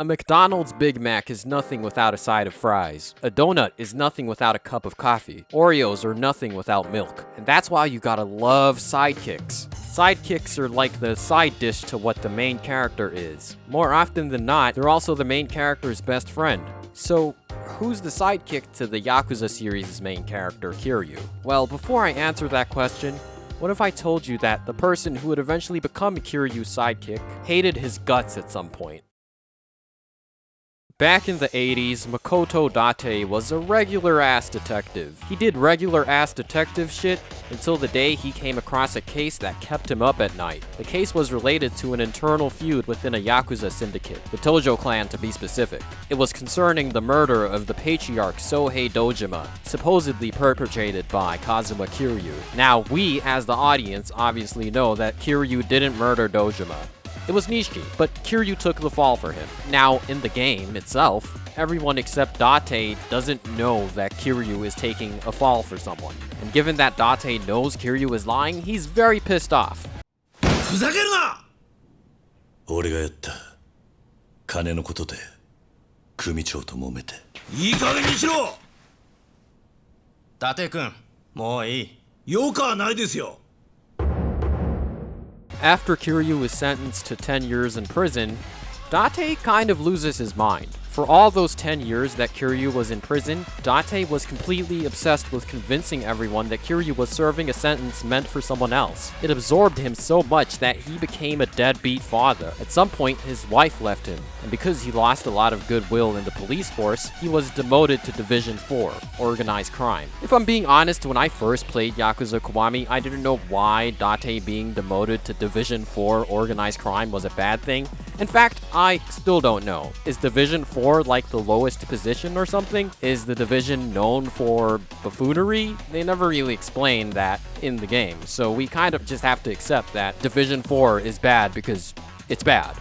A McDonald's Big Mac is nothing without a side of fries. A donut is nothing without a cup of coffee. Oreos are nothing without milk. And that's why you gotta love sidekicks. Sidekicks are like the side dish to what the main character is. More often than not, they're also the main character's best friend. So, who's the sidekick to the Yakuza series' main character, Kiryu? Well, before I answer that question, what if I told you that the person who would eventually become Kiryu's sidekick hated his guts at some point? Back in the 80s, Makoto Date was a regular-ass detective. He did regular-ass detective shit until the day he came across a case that kept him up at night. The case was related to an internal feud within a Yakuza syndicate, the Tojo Clan to be specific. It was concerning the murder of the patriarch Sohei Dojima, supposedly perpetrated by Kazuma Kiryu. Now, we, as the audience, obviously know that Kiryu didn't murder Dojima. It was Nishiki, but Kiryu took the fall for him. Now, in the game itself, everyone except Date doesn't know that Kiryu is taking a fall for someone. And given that Date knows Kiryu is lying, he's very pissed off. ふざけるな! 俺がやった。金のことで組長と揉めて。いい加減にしろ! 伊達君、もういい。よくはないですよ。 After Kiryu is sentenced to 10 years in prison, Date kind of loses his mind. For all those 10 years that Kiryu was in prison, Date was completely obsessed with convincing everyone that Kiryu was serving a sentence meant for someone else. It absorbed him so much that he became a deadbeat father. At some point, his wife left him, and because he lost a lot of goodwill in the police force, he was demoted to Division 4, Organized Crime. If I'm being honest, when I first played Yakuza Kiwami, I didn't know why Date being demoted to Division 4, Organized Crime was a bad thing. In fact, I still don't know. Is Division 4 like the lowest position or something? Is the division known for buffoonery? They never really explained that in the game, so we kind of just have to accept that Division 4 is bad because it's bad.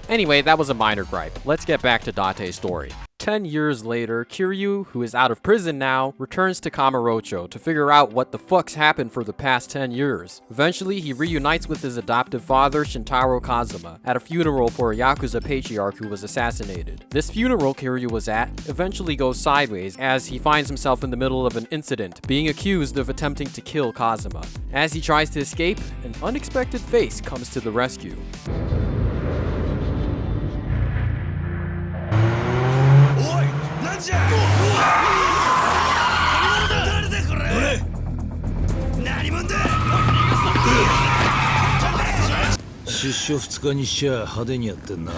Anyway, that was a minor gripe. Let's get back to Date's story. 10 years later, Kiryu, who is out of prison now, returns to Kamurocho to figure out what the fuck's happened for the past 10 years. Eventually, he reunites with his adoptive father, Shintaro Kazuma, at a funeral for a Yakuza patriarch who was assassinated. This funeral Kiryu was at eventually goes sideways as he finds himself in the middle of an incident, being accused of attempting to kill Kazuma. As he tries to escape, an unexpected face comes to the rescue. 出所2日にしちゃ派手にやってんな。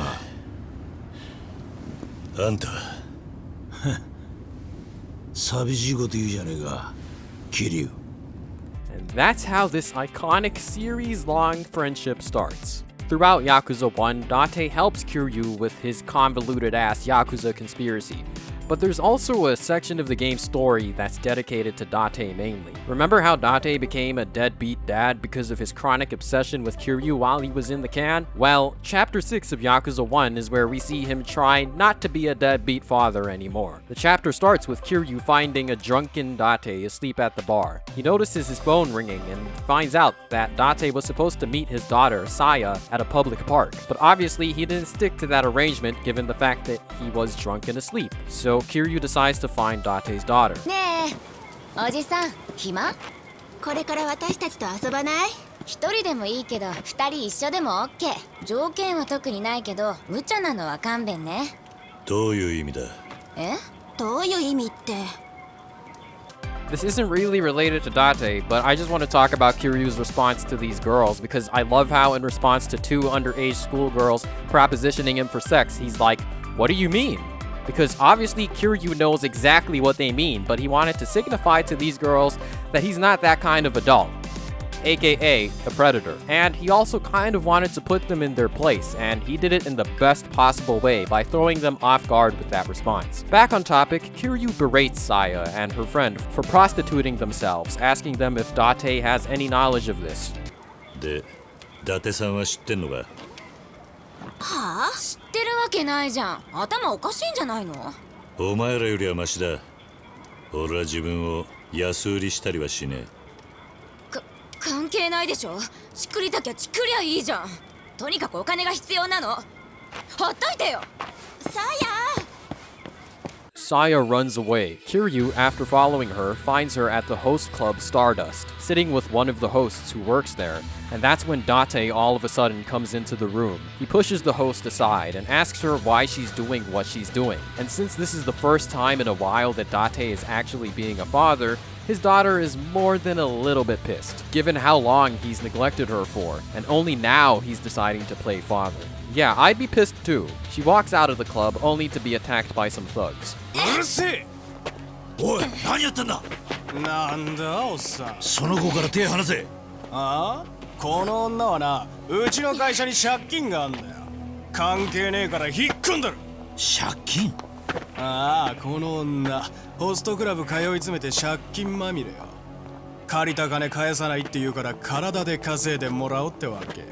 あんた寂しいこと言うじゃねえか、Kiryu. And that's how this iconic series-long friendship starts. Throughout Yakuza 1, Date helps Kiryu with his convoluted-ass Yakuza conspiracy. But there's also a section of the game's story that's dedicated to Date mainly. Remember how Date became a deadbeat dad because of his chronic obsession with Kiryu while he was in the can? Well, Chapter 6 of Yakuza 1 is where we see him try not to be a deadbeat father anymore. The chapter starts with Kiryu finding a drunken Date asleep at the bar. He notices his phone ringing and finds out that Date was supposed to meet his daughter, Saya, at a public park. But obviously he didn't stick to that arrangement given the fact that he was drunk and asleep. So Kiryu decides to find Date's daughter. ねえ、おじさん、暇？これから私たちと遊ばない？一人でもいいけど、二人一緒でもオッケー。条件は特にないけど、無茶なのは勘弁ね。どういう意味だ？え？どういう意味って？ This isn't really related to Date, but I just want to talk about Kiryu's response to these girls because I love how in response to two underage schoolgirls propositioning him for sex, he's like, "What do you mean?" Because obviously Kiryu knows exactly what they mean, but he wanted to signify to these girls that he's not that kind of adult, aka a predator. And he also kind of wanted to put them in their place, and he did it in the best possible way by throwing them off guard with that response. Back on topic, Kiryu berates Saya and her friend for prostituting themselves, asking them if Date has any knowledge of this. で、伊達さんは知ってんのか？はあ？知ってるわけないじゃん。頭おかしいんじゃないの？お前らよりはマシだ。俺は自分を安売りしたりはしねえ。関係ないでしょ。ちくりたきゃちくりゃいいじゃん。とにかくお金が必要なの。ほっといてよ。さ Saya runs away. Kiryu, after following her, finds her at the host club Stardust, sitting with one of the hosts who works there, and that's when Date all of a sudden comes into the room. He pushes the host aside and asks her why she's doing what she's doing. And since this is the first time in a while that Date is actually being a father, his daughter is more than a little bit pissed, given how long he's neglected her for, and only now he's deciding to play father. Yeah, I'd be pissed too. She walks out of the club only to be attacked by some thugs. うるせえおい何やってんだなんだおっさんその子から手離せああこの女はなうちの会社に借金があんだよ関係ねえから引っ込んだる借金ああこの女ホストクラブ通い詰めて借金まみれよ借りた金返さないって言うから体で稼いでもらおうってわけ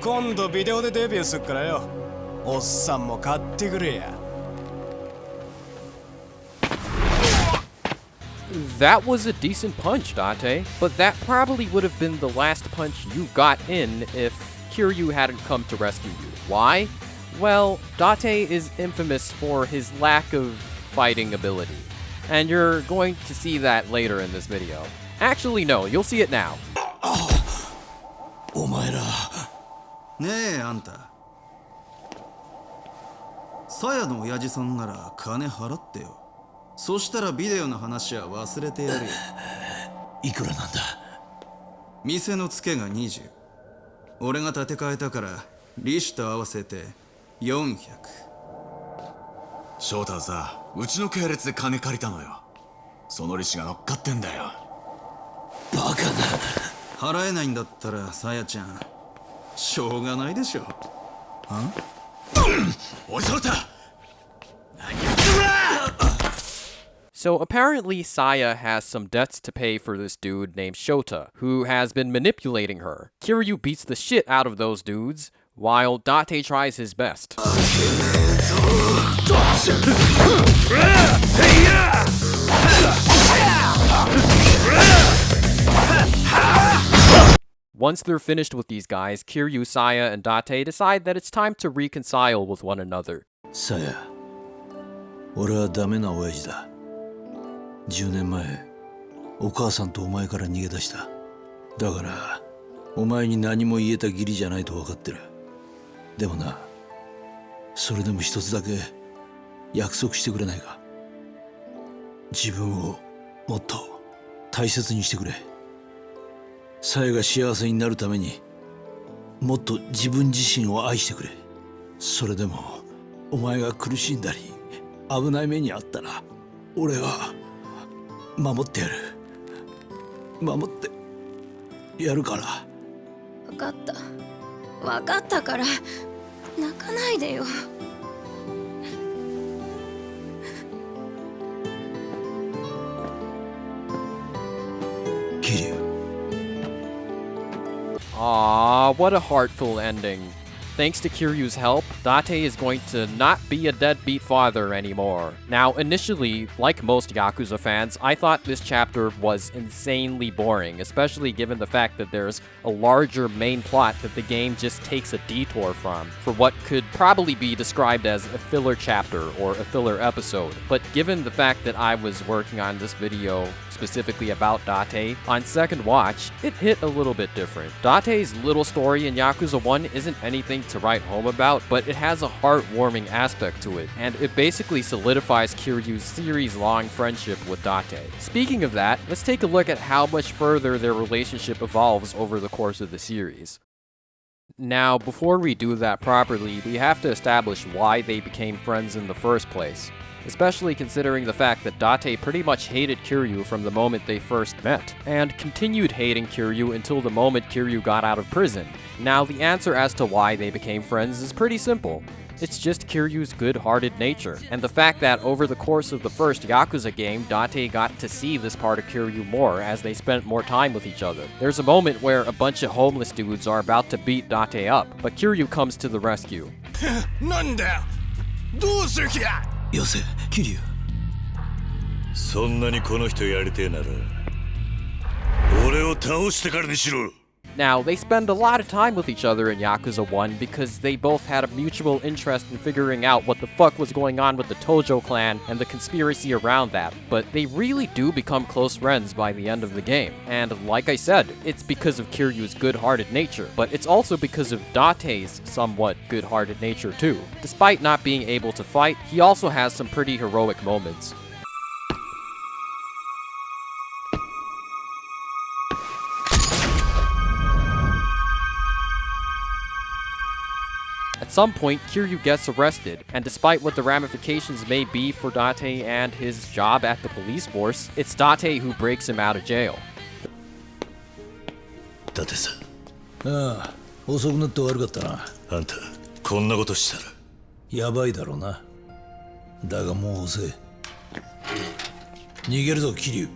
今度ビデオでデビューすっからよおっさんも買ってくれやThat was a decent punch, Date, but that probably would have been the last punch you got in if Kiryu hadn't come to rescue you. Why? Well, Date is infamous for his lack of fighting ability, and you're going to see that later in this video. Actually, no, you'll see it now. お前らねえあんたさやの親父さんなら金払ってよそしたらビデオの話は忘れてやるよいくらなんだ店のツケが20俺が立て替えたから利子と合わせて400翔太はさうちの系列で金借りたのよその利子が乗っかってんだよバカな払えないんだったらさやちゃんしょうがないでしょおい翔太 So apparently Saya has some debts to pay for this dude named Shota, who has been manipulating her. Kiryu beats the shit out of those dudes, while Date tries his best. Once they're finished with these guys, Kiryu, Saya, and Date decide that it's time to reconcile with one another. さや俺はダメな親父だ10年前お母さんとお前から逃げ出しただからお前に何も言えた義理じゃないと分かってるでもなそれでも一つだけ約束してくれないか自分をもっと大切にしてくれさやが幸せになるためにもっと自分自身を愛してくれそれでもお前が苦しんだり危ない目にあったら俺は守ってやる守ってやるから分かったから泣かないでよ桐生 Aww, what a heartful ending. Thanks to Kiryu's help, Date is going to not be a deadbeat father anymore. Now, initially, like most Yakuza fans, I thought this chapter was insanely boring, especially given the fact that there's a larger main plot that the game just takes a detour from, for what could probably be described as a filler chapter or a filler episode. But given the fact that I was working on this video specifically about Date, on second watch, it hit a little bit different. Date's little story in Yakuza 1 isn't anything to write home about, but it has a heartwarming aspect to it, and it basically solidifies Kiryu's series-long friendship with Date. Speaking of that, let's take a look at how much further their relationship evolves over the course of the series. Now, before we do that properly, we have to establish why they became friends in the first place, especially considering the fact that Date pretty much hated Kiryu from the moment they first met, and continued hating Kiryu until the moment Kiryu got out of prison. Now, the answer as to why they became friends is pretty simple. It's just Kiryu's good-hearted nature, and the fact that over the course of the first Yakuza game, Date got to see this part of Kiryu more as they spent more time with each other. There's a moment where a bunch of homeless dudes are about to beat Date up, but Kiryu comes to the rescue. なんだよどうする気だよせ桐生そんなにこの人やりてえなら俺を倒してからにしろ Now, they spend a lot of time with each other in Yakuza 1 because they both had a mutual interest in figuring out what the fuck was going on with the Tojo Clan and the conspiracy around that, but they really do become close friends by the end of the game. And like I said, it's because of Kiryu's good-hearted nature, but it's also because of Date's somewhat good-hearted nature too. Despite not being able to fight, he also has some pretty heroic moments. At some point, Kiryu gets arrested, and despite what the ramifications may be for Date and his job at the police force, it's Date who breaks him out of jail. 伊達さん、ああ、遅くなって悪かったな。あんたこんなことしたらやばいだろうな。だがもう遅い。逃げるぞ、桐生。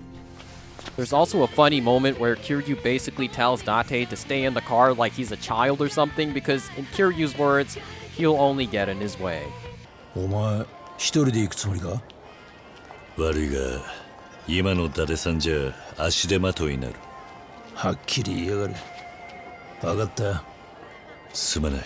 There's also a funny moment where Kiryu basically tells Date to stay in the car like he's a child or something because, in Kiryu's words, he'll only get in his way. お前、一人で行くつもりか？悪いが、今の伊達さんじゃ足手まといになる。はっきり言いやがる。分かったよ。すまない。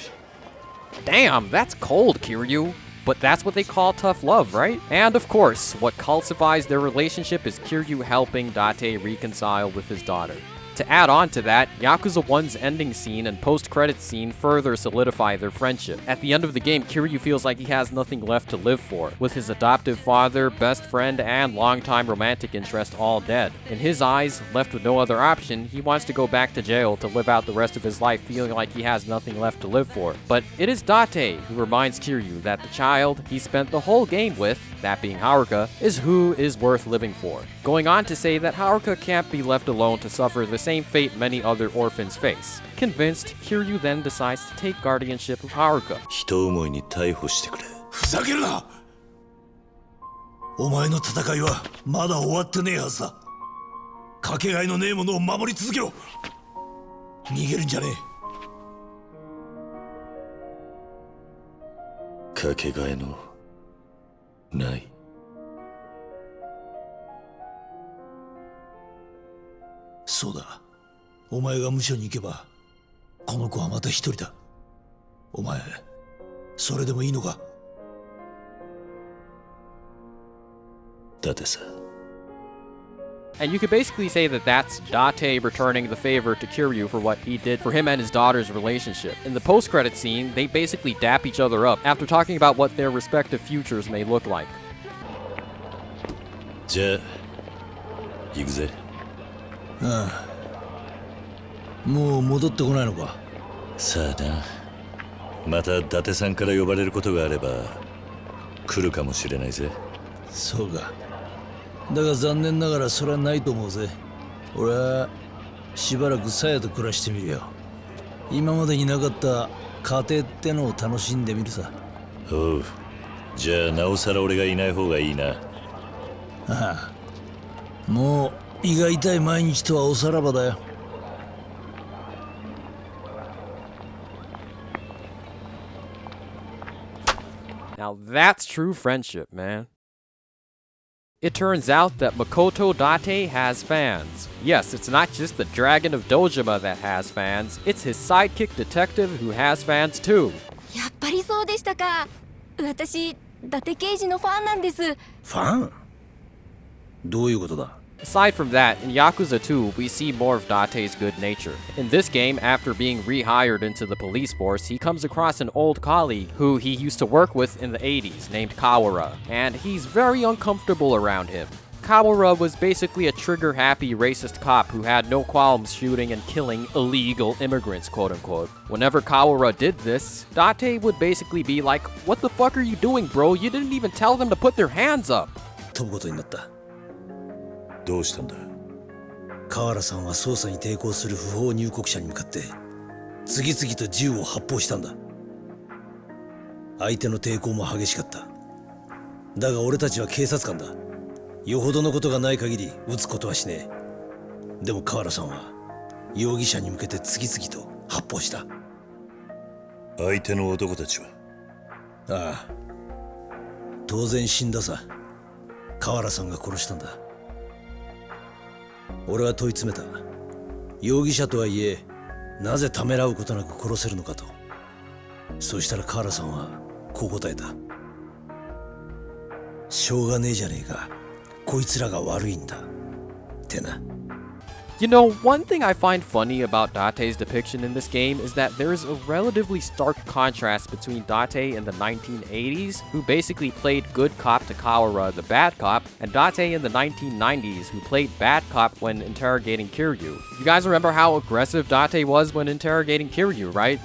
Damn, that's cold, Kiryu. But that's what they call tough love, right? And of course, what calcifies their relationship is Kiryu helping Date reconcile with his daughter. To add on to that, Yakuza 1's ending scene and post-credits scene further solidify their friendship. At the end of the game, Kiryu feels like he has nothing left to live for, with his adoptive father, best friend, and longtime romantic interest all dead. In his eyes, left with no other option, he wants to go back to jail to live out the rest of his life feeling like he has nothing left to live for. But it is Date who reminds Kiryu that the child he spent the whole game with, that being Haruka, is who is worth living for. Going on to say that Haruka can't be left alone to suffer the same fate many other orphans face. Convinced, Kiryu then decides to take guardianship of Haruka. 人思いに逮捕してくれ。ふざけるな！お前の戦いはまだ終わってねえはずだ。かけがえのねえものを守り続けろ。逃げるんじゃねえ。かけがえのない。そうだ。お前が無所に行けば、この子はまた一人だ。お前、それでもいいのか？伊達さん。 And you could basically say that that's Date returning the favor to Kiryu for what he did for him and his daughter's relationship. In the post-credit scene, they basically dap each other up after talking about what their respective futures may look like. じゃあ、行くぜ。ああ。もう戻ってこないのか？さあな。また伊達さんから呼ばれることがあれば来るかもしれないぜ。そうか。だが残念ながらそれはないと思うぜ。俺はしばらく鞘と暮らしてみるよ。今までになかった家庭ってのを楽しんでみるさ。おう。じゃあなおさら俺がいない方がいいな。ああ。もう胃が痛い毎日とはおさらばだよ。Now that's true friendship, man. It turns out that Makoto Date has fans. Yes, it's not just the Dragon of Dojima that has fans, it's his sidekick detective who has fans too. やっぱりそうでしたか。私、伊達刑事のファンなんです。ファン？どういうことだ？ Aside from that, in Yakuza 2, we see more of Date's good nature. In this game, after being rehired into the police force, he comes across an old colleague who he used to work with in the 80s, named Kawara, and he's very uncomfortable around him. Kawara was basically a trigger-happy racist cop who had no qualms shooting and killing illegal immigrants, quote-unquote. Whenever Kawara did this, Date would basically be like, "What the fuck are you doing, bro? You didn't even tell them to put their hands up." 飛ぶことになった。どうしたんだ？河原さんは捜査に抵抗する不法入国者に向かって次々と銃を発砲したんだ。相手の抵抗も激しかった。だが俺たちは警察官だ。よほどのことがない限り撃つことはしねえ。でも河原さんは容疑者に向けて次々と発砲した。相手の男たちは？ああ、当然死んださ。河原さんが殺したんだ。俺は問い詰めた。容疑者とはいえなぜためらうことなく殺せるのかと。そうしたらカーラさんはこう答えた。しょうがねえじゃねえか、こいつらが悪いんだってな。You know, one thing I find funny about Date's depiction in this game is that there is a relatively stark contrast between Date in the 1980s, who basically played good cop Takawara, the bad cop, and Date in the 1990s, who played bad cop when interrogating Kiryu. You guys remember how aggressive Date was when interrogating Kiryu, right?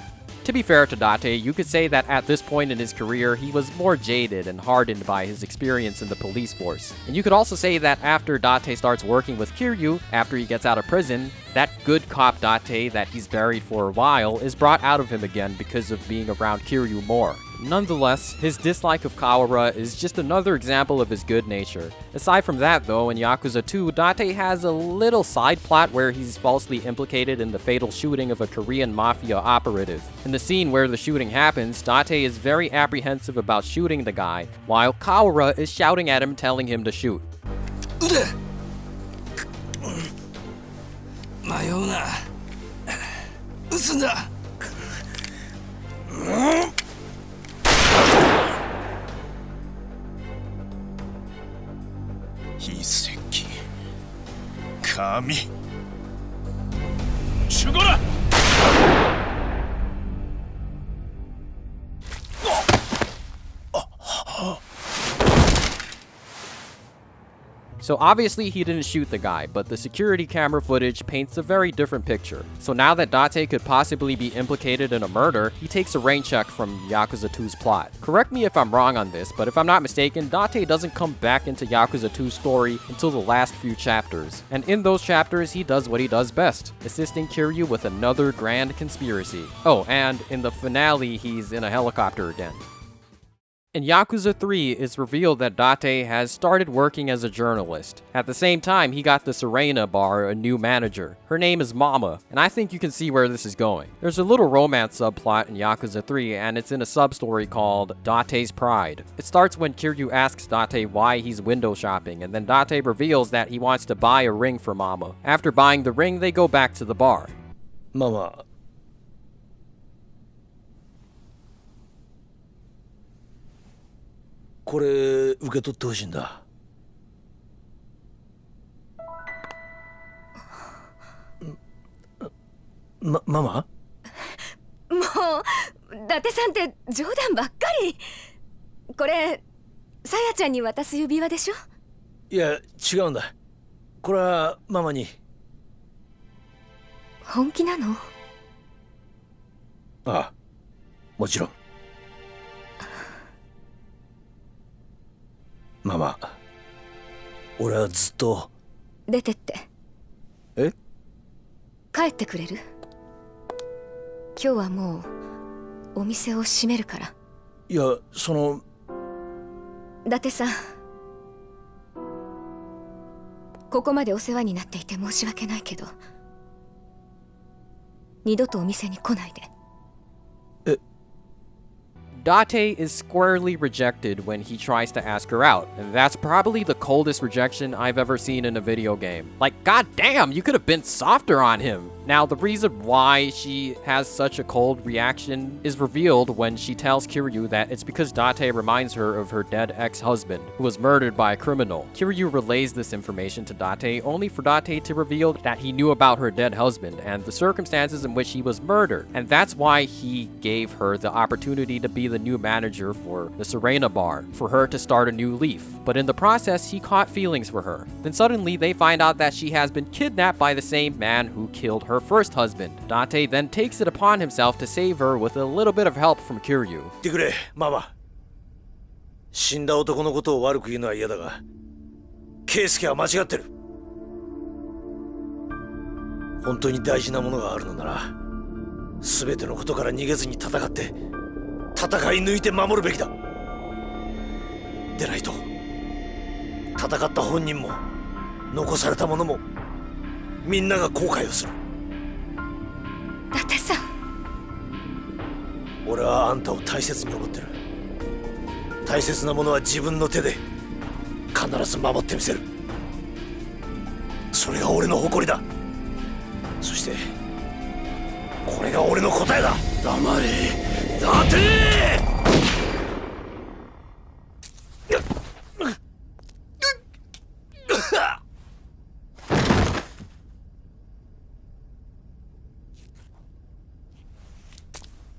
To be fair to Date, you could say that at this point in his career, he was more jaded and hardened by his experience in the police force. And you could also say that after Date starts working with Kiryu, after he gets out of prison, that good cop Date that he's buried for a while is brought out of him again because of being around Kiryu more. Nonetheless, his dislike of Kawara is just another example of his good nature. Aside from that though, in Yakuza 2, Date has a little side plot where he's falsely implicated in the fatal shooting of a Korean mafia operative. In the scene where the shooting happens, Date is very apprehensive about shooting the guy, while Kawara is shouting at him telling him to shoot. 迷うな。撃つんだ。筆跡紙守護だ。So obviously he didn't shoot the guy, but the security camera footage paints a very different picture. So now that Date could possibly be implicated in a murder, he takes a rain check from Yakuza 2's plot. Correct me if I'm wrong on this, but if I'm not mistaken, Date doesn't come back into Yakuza 2's story until the last few chapters. And in those chapters, he does what he does best, assisting Kiryu with another grand conspiracy. Oh, and in the finale, he's in a helicopter again. In Yakuza 3, it's revealed that Date has started working as a journalist. At the same time, he got the Serena bar a new manager. Her name is Mama, and I think you can see where this is going. There's a little romance subplot in Yakuza 3, and it's in a sub-story called Date's Pride. It starts when Kiryu asks Date why he's window shopping, and then Date reveals that he wants to buy a ring for Mama. After buying the ring, they go back to the bar. Mama. これ受け取ってほしいんだ。ママ？もう伊達さんって冗談ばっかり。これさやちゃんに渡す指輪でしょ？いや違うんだ。これはママに。本気なの？ああ、もちろん。ママ、俺はずっと。出てって。え？帰ってくれる？今日はもうお店を閉めるから。いや、その。伊達さん、ここまでお世話になっていて申し訳ないけど、二度とお店に来ないで。Date is squarely rejected when he tries to ask her out, and that's probably the coldest rejection I've ever seen in a video game. Like, goddamn, you could have been softer on him. Now, the reason why she has such a cold reaction is revealed when she tells Kiryu that it's because Date reminds her of her dead ex-husband, who was murdered by a criminal. Kiryu relays this information to Date only for Date to reveal that he knew about her dead husband and the circumstances in which he was murdered, and that's why he gave her the opportunity to be the new manager for the Serena bar, for her to start a new leaf. But in the process, he caught feelings for her. Then suddenly, they find out that she has been kidnapped by the same man who killed her first husband. Date then takes it upon himself to save her with a little bit of help from Kiryu. 言ってくれ、ママ。死んだ男のことを悪く言うのは嫌だが、圭介は間違ってる。本当に大事なものがあるのなら、全てのことから逃げずに戦って、戦い抜いて守るべきだ。でないと、戦った本人も、残された者も、みんなが後悔をする。伊達さん。俺はあんたを大切に思ってる。大切なものは自分の手で必ず守ってみせる。それが俺の誇りだ。そしてこれが俺の答えだ。黙れ伊達。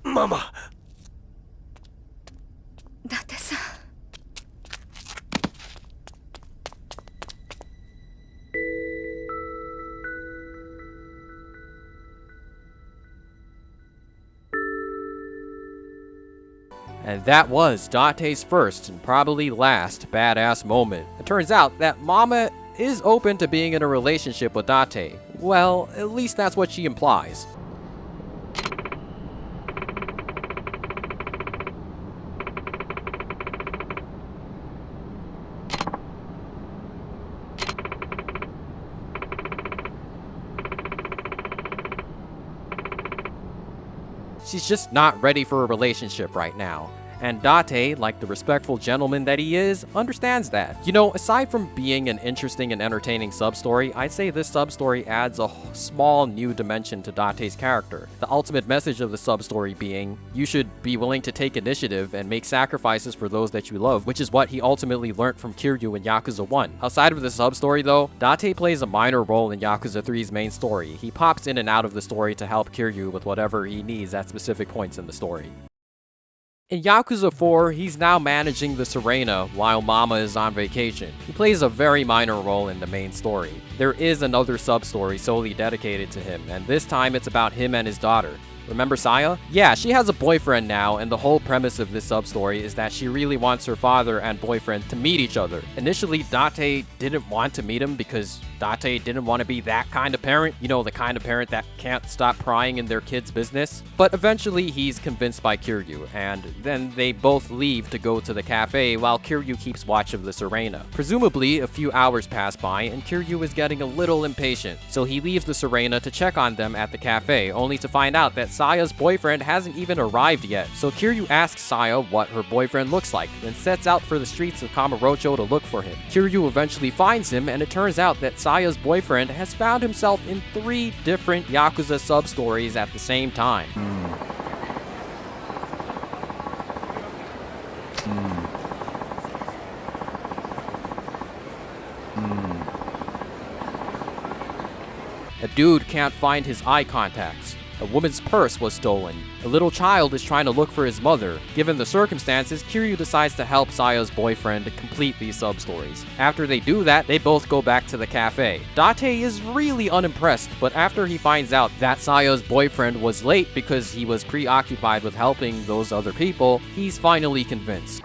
ママ。伊達さん。And that was Date's first and probably last badass moment. It turns out that Mama is open to being in a relationship with Date. Well, at least that's what she implies. She's just not ready for a relationship right now. And Date, like the respectful gentleman that he is, understands that. You know, aside from being an interesting and entertaining sub-story, I'd say this sub-story adds a small new dimension to Date's character. The ultimate message of the sub-story being, you should be willing to take initiative and make sacrifices for those that you love, which is what he ultimately learned from Kiryu in Yakuza 1. Outside of the sub-story though, Date plays a minor role in Yakuza 3's main story. He pops in and out of the story to help Kiryu with whatever he needs at specific points in the story. In Yakuza 4, he's now managing the Serena while Mama is on vacation. He plays a very minor role in the main story. There is another sub-story solely dedicated to him, and this time it's about him and his daughter. Remember Saya? Yeah, she has a boyfriend now, and the whole premise of this sub-story is that she really wants her father and boyfriend to meet each other. Initially, Date didn't want to meet him because Date didn't want to be that kind of parent. You know, the kind of parent that can't stop prying in their kid's business. But eventually, he's convinced by Kiryu, and then they both leave to go to the cafe while Kiryu keeps watch of the Serena. Presumably, a few hours pass by, and Kiryu is getting a little impatient, so he leaves the Serena to check on them at the cafe, only to find out that Saya's boyfriend hasn't even arrived yet. So Kiryu asks Saya what her boyfriend looks like, then sets out for the streets of Kamurocho to look for him. Kiryu eventually finds him, and it turns out that Saya's boyfriend has found himself in 3 different Yakuza sub-stories at the same time. A dude can't find his eye contacts. A woman's purse was stolen. A little child is trying to look for his mother. Given the circumstances, Kiryu decides to help Saya's boyfriend complete these sub-stories. After they do that, they both go back to the cafe. Date is really unimpressed, but after he finds out that Saya's boyfriend was late because he was preoccupied with helping those other people, he's finally convinced.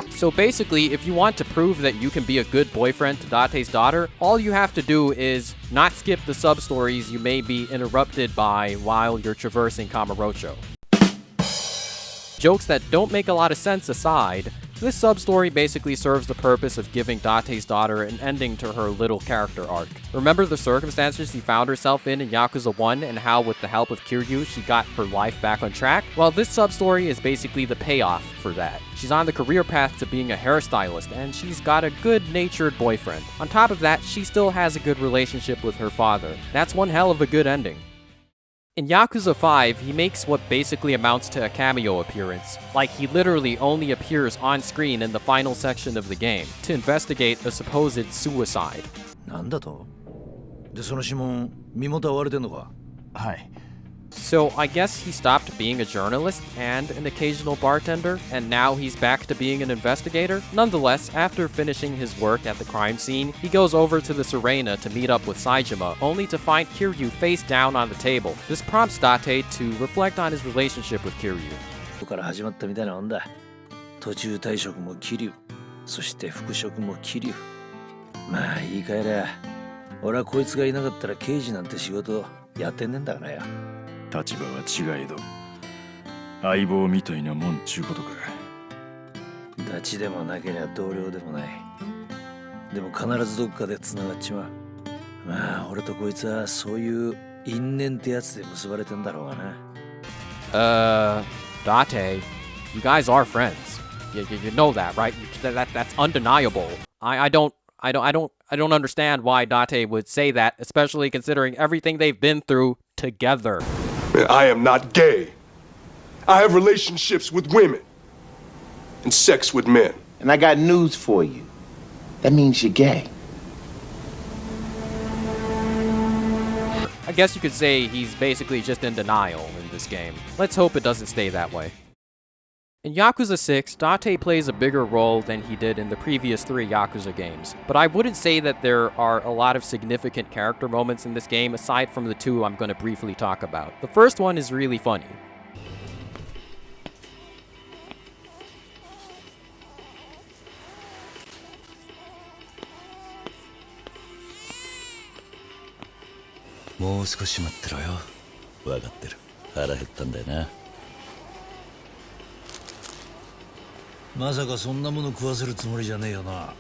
So basically, if you want to prove that you can be a good boyfriend to Date's daughter, all you have to do is not skip the sub-stories you may be interrupted by while you're traversing Kamurocho. Jokes that don't make a lot of sense aside, this sub-story basically serves the purpose of giving Date's daughter an ending to her little character arc. Remember the circumstances she found herself in Yakuza 1 and how with the help of Kiryu she got her life back on track? Well, this sub-story is basically the payoff for that. She's on the career path to being a hairstylist, and she's got a good-natured boyfriend. On top of that, she still has a good relationship with her father. That's one hell of a good ending. In Yakuza 5, he makes what basically amounts to a cameo appearance. Like, he literally only appears on screen in the final section of the game to investigate a supposed suicide. なんだと？で、その指紋、身元は割れてんのか？はい。 So I guess he stopped being a journalist and an occasional bartender, and now he's back to being an investigator. Nonetheless, after finishing his work at the crime scene, he goes over to the Serena to meet up with Saejima, only to find Kiryu face down on the table. This prompts Date to reflect on his relationship with Kiryu. ここから始まったみたいなもんだ。途中退職も桐生、そして復職も桐生。まあ言い換えりゃ、俺はこいつがいなかったら刑事なんて仕事やってんねんだからよ。立場は違えど相棒みたいなもんちゅうことか。ダチでもなけりゃ同僚でもない。でも必ずどっかで繋がっちまう。まあ俺とこいつはそういう因縁ってやつで結ばれてんだろうがな。Date, you guys are friends. You know that, right? That's undeniable. I don't understand why Date would say that, especially considering everything they've been through together. I am not gay. I have relationships with women and sex with men. And I got news for you. That means you're gay. I guess you could say he's basically just in denial in this game. Let's hope it doesn't stay that way. In Yakuza 6, Date plays a bigger role than he did in the previous 3 Yakuza games, but I wouldn't say that there are a lot of significant character moments in this game aside from the 2 I'm going to briefly talk about. The first one is really funny. "まさかそんなもの食わせるつもりじゃねえよな。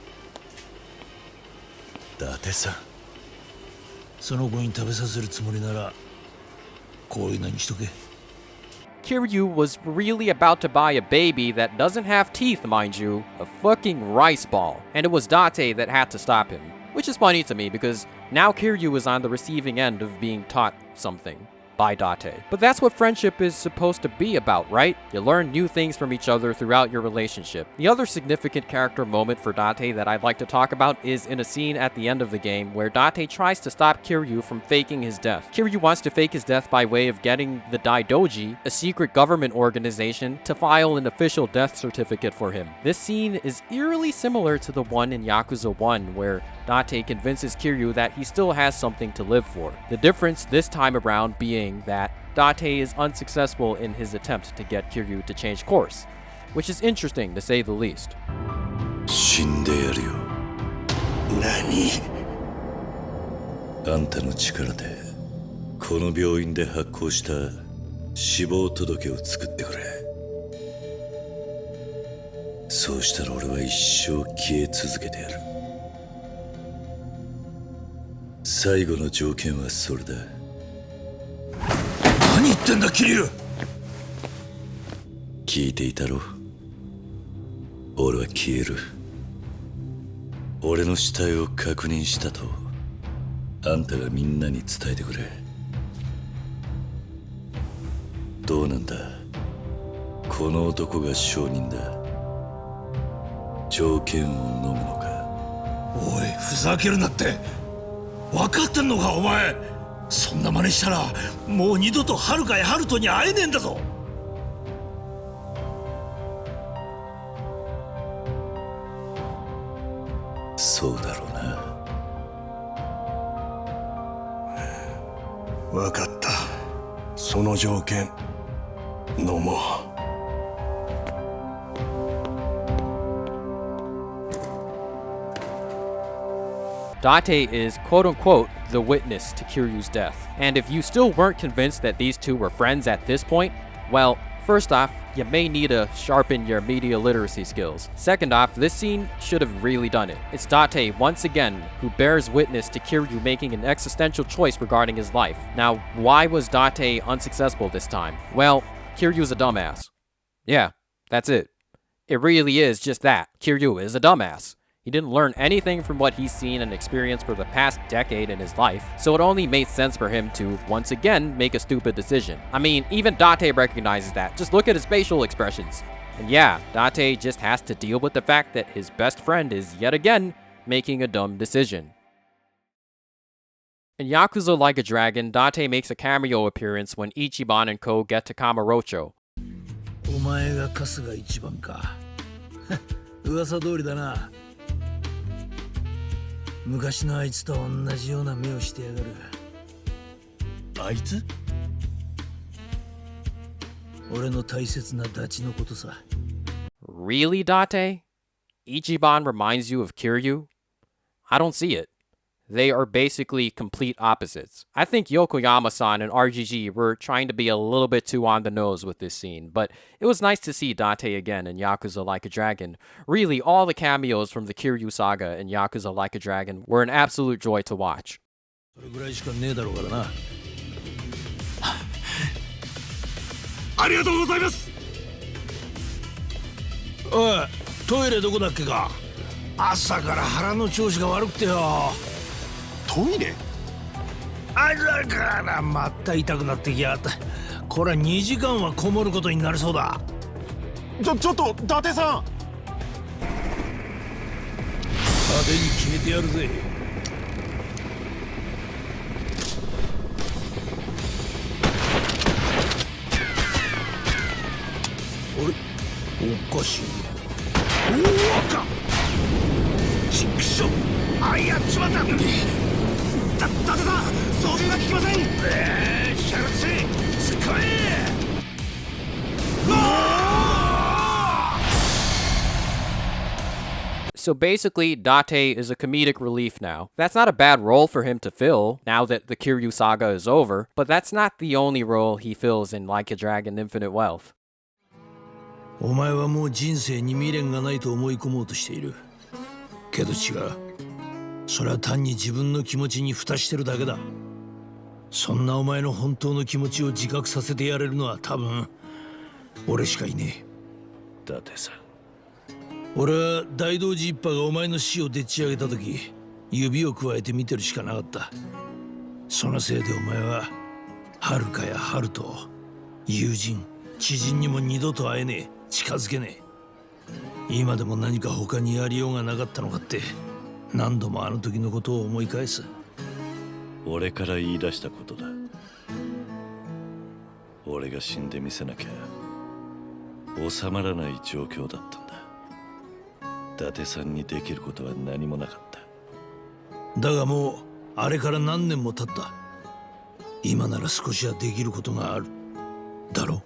伊達さん、その子に食べさせるつもりならこういうのにしとけ。 Kiryu was really about to buy a baby that doesn't have teeth, mind you, a fucking rice ball, and it was Date that had to stop him. Which is funny to me because now Kiryu is on the receiving end of being taught something by Date. But that's what friendship is supposed to be about, right? You learn new things from each other throughout your relationship. The other significant character moment for Date that I'd like to talk about is in a scene at the end of the game where Date tries to stop Kiryu from faking his death. Kiryu wants to fake his death by way of getting the Daidoji, a secret government organization, to file an official death certificate for him. This scene is eerily similar to the one in Yakuza 1 where Date convinces Kiryu that he still has something to live for. The difference this time around being that Date is unsuccessful in his attempt to get Kiryu to change course, which is interesting to say the least. 死んでやるよ。何？あんたの力でこの病院で発行した死亡届を作ってくれ。そうしたら俺は一生消え続けてやる。最後の条件はそれだ。何言ってんだキリュウ。聞いていたろ。俺は消える。俺の死体を確認したとあんたがみんなに伝えてくれ。どうなんだ、この男が証人だ。条件を飲むのか。おいふざけるなって。分かってんのかお前。そんな真似したらもう二度と遥かやハルトに会えねえんだぞ。そうだろうな。分かった。その条件飲もう。Date is quote-unquote the witness to Kiryu's death. And if you still weren't convinced that these two were friends at this point, well, first off, you may need to sharpen your media literacy skills. Second off, this scene should have really done it. It's Date, once again, who bears witness to Kiryu making an existential choice regarding his life. Now, why was Date unsuccessful this time? Well, Kiryu's a dumbass. Yeah, that's it. It really is just that. Kiryu is a dumbass. He didn't learn anything from what he's seen and experienced for the past decade in his life, so it only made sense for him to, once again, make a stupid decision. I mean, even Date recognizes that. Just look at his facial expressions. And yeah, Date just has to deal with the fact that his best friend is, yet again, making a dumb decision. In Yakuza Like a Dragon, Date makes a cameo appearance when Ichiban and Co. get to Kamurocho. お前が春日一番か。噂通りだな。昔のあいつと同じような目をしてやがる。あいつ？俺の大切なダチのことさ。Really, Date? Ichiban reminds you of Kiryu? I don't see it. They are basically complete opposites. I think Yokoyama-san and RGG were trying to be a little bit too on the nose with this scene, but it was nice to see Date again in Yakuza Like a Dragon. Really, all the cameos from the Kiryu saga in Yakuza Like a Dragon were an absolute joy to watch. それぐらいしかねえだろうからな。ありがとうございます。おい、トイレどこだっけか。朝から腹の調子が悪くてよ。トイレ？あらからまた痛くなってきやがった。これ2時間はこもることになりそうだ。ちょっと伊達さん。派手に決めてやるぜ。あれ、おかしい。おお、あかちくしょう、あいやっちまった。伊達さん、操縦が効きません。シャルツィ、使え。So basically, Date is a comedic relief now. That's not a bad role for him to fill, now that the Kiryu saga is over, but that's not the only role he fills in Like a Dragon Infinite Wealth. お前はもう人生に未練がないと思い込もうとしている。けど違う。それは単に自分の気持ちに蓋してるだけだ。そんなお前の本当の気持ちを自覚させてやれるのは多分俺しかいねえ。だってさ、俺は大道寺一派がお前の死をでっち上げた時、指を加えて見てるしかなかった。そのせいでお前は遥かや春と友人知人にも二度と会えねえ、近づけねえ。今でも何か他にやりようがなかったのかって何度もあの時のことを思い返す。俺から言い出したことだ。俺が死んでみせなきゃ収まらない状況だったんだ。伊達さんにできることは何もなかった。だがもうあれから何年も経った。今なら少しはできることがあるだろ。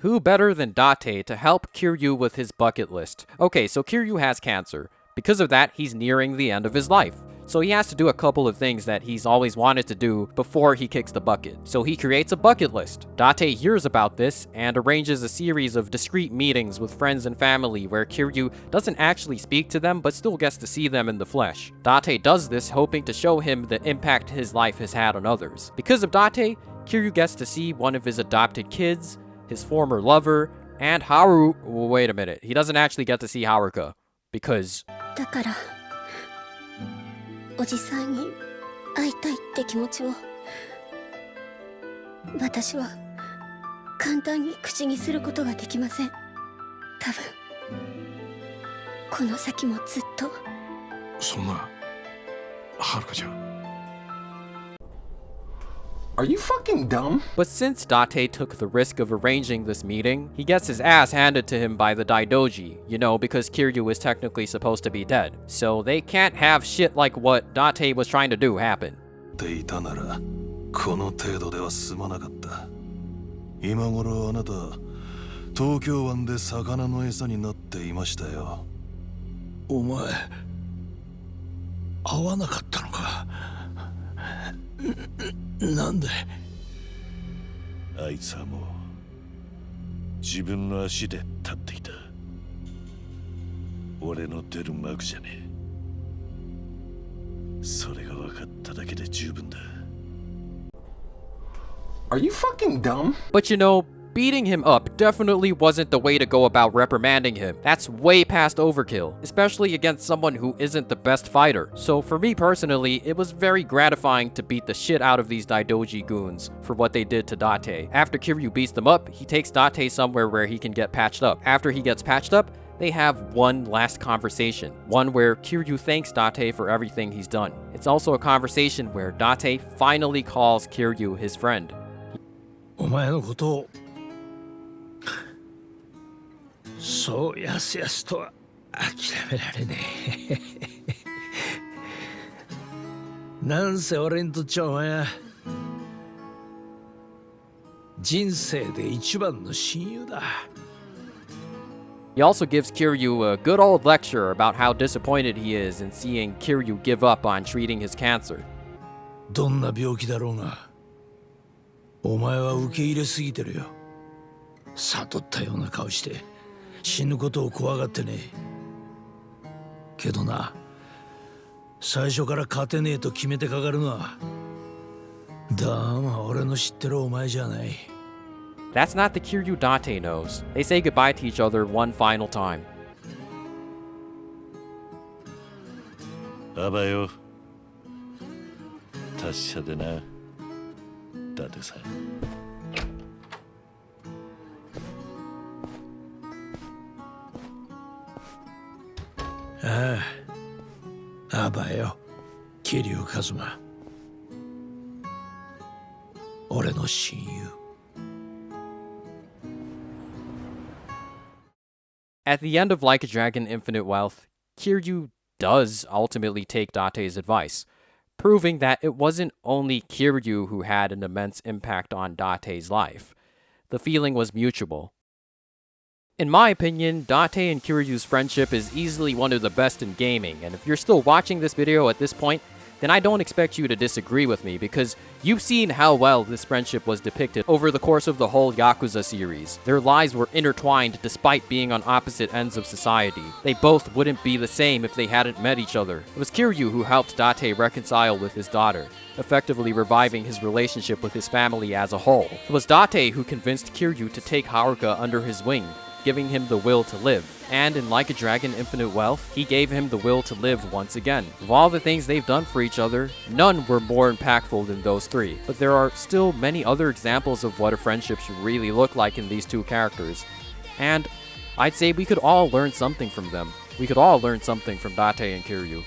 Who better than Date to help Kiryu with his bucket list? Okay, so Kiryu has cancer. Because of that, he's nearing the end of his life. So he has to do a couple of things that he's always wanted to do before he kicks the bucket. So he creates a bucket list. Date hears about this and arranges a series of discreet meetings with friends and family where Kiryu doesn't actually speak to them but still gets to see them in the flesh. Date does this hoping to show him the impact his life has had on others. Because of Date, Kiryu gets to see one of his adopted kids, his former lover, and Haru. Wait a minute, he doesn't actually get to see Haruka. Because だからおじさんに会いたいって気持ちを私は簡単に口にすることができません。多分この先もずっと。そんな、はるかちゃん。Are you fucking dumb? But since Date took the risk of arranging this meeting, he gets his ass handed to him by the Daidoji, you know, because Kiryu is technically supposed to be dead. So they can't have shit like what Date was trying to do happen. ていたならこの程度では済まなかった。今頃あなた東京湾で魚の餌になっていましたよ。お前会わなかったのか。なんで。あいつはもう自分の足で立っていた。俺の出る幕じゃねえ。それが分かっただけで十分だ。Are you fucking dumb? But you know, beating him up definitely wasn't the way to go about reprimanding him. That's way past overkill, especially against someone who isn't the best fighter. So for me personally, it was very gratifying to beat the shit out of these Daidoji goons for what they did to Date. After Kiryu beats them up, he takes Date somewhere where he can get patched up. After he gets patched up, they have one last conversation, one where Kiryu thanks Date for everything he's done. It's also a conversation where Date finally calls Kiryu his friend. お前のことをそうやすやすとは諦められねえ。なんせ俺にとっちゃお前は人生で一番の親友だ。He also gives Kiryu a good old lecture about how disappointed he is in seeing Kiryu give up on treating his cancer. どんな病気だろうがお前は受け入れすぎてるよ。悟ったような顔して死ぬことを怖がってね。けどな、最初から勝てねえと決めてかかるのはだま俺の知ってるお前じゃない。That's not the Kiryu Date knows. They say goodbye to each other one final time. あばよ達者でな伊達さんああ、あばよ、桐生一馬。俺の親友。At the end of Like a Dragon Infinite Wealth, Kiryu does ultimately take Date's advice, proving that it wasn't only Kiryu who had an immense impact on Date's life. The feeling was mutual. In my opinion, Date and Kiryu's friendship is easily one of the best in gaming, and if you're still watching this video at this point, then I don't expect you to disagree with me, because you've seen how well this friendship was depicted over the course of the whole Yakuza series. Their lives were intertwined despite being on opposite ends of society. They both wouldn't be the same if they hadn't met each other. It was Kiryu who helped Date reconcile with his daughter, effectively reviving his relationship with his family as a whole. It was Date who convinced Kiryu to take Haruka under his wing, giving him the will to live. And in Like a Dragon Infinite Wealth, he gave him the will to live once again. Of all the things they've done for each other, none were more impactful than those three. But there are still many other examples of what a friendship should really look like in these two characters. And I'd say we could all learn something from them. We could all learn something from Date and Kiryu.